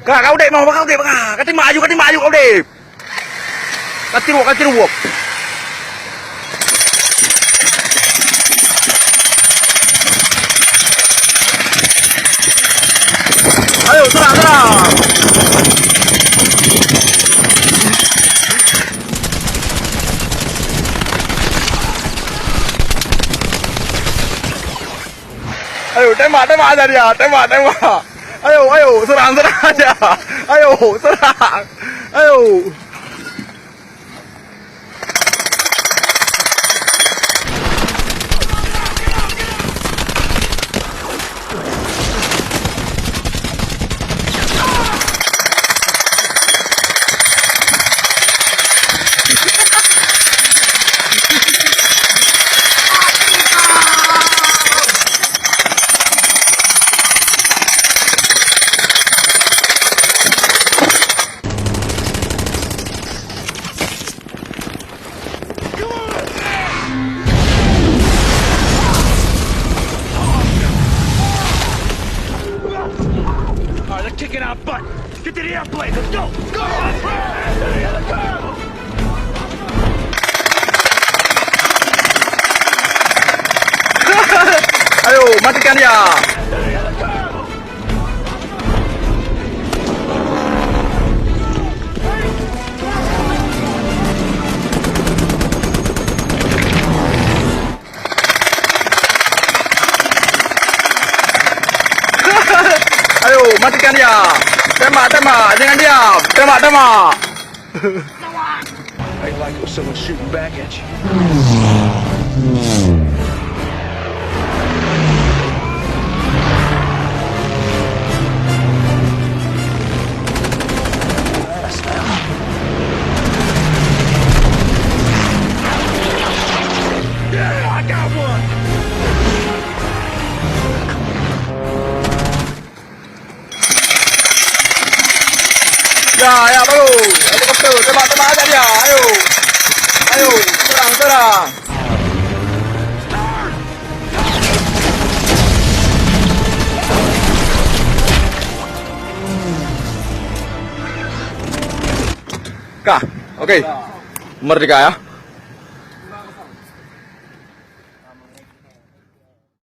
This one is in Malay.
Kak, kau dek mau kau dek kak. Kati maju kau dek. Kati ruok. Ayo, serang. Ayo, tembak aja dia, tembak. Ayo, serang aja. Ayo, serang. Ayo. Kicking our butt. Get to the airplane. Let's go. Go. Ayo, matikan dia. Ayo, matikan dia. Tembak, jangan diam. Tembak. Ain't like it was someone shooting back at you. Yeah, I got one. Ya, bagus. Helikopter, tembak aja dia. Ayo, serang. Kak, oke. Merdeka ya.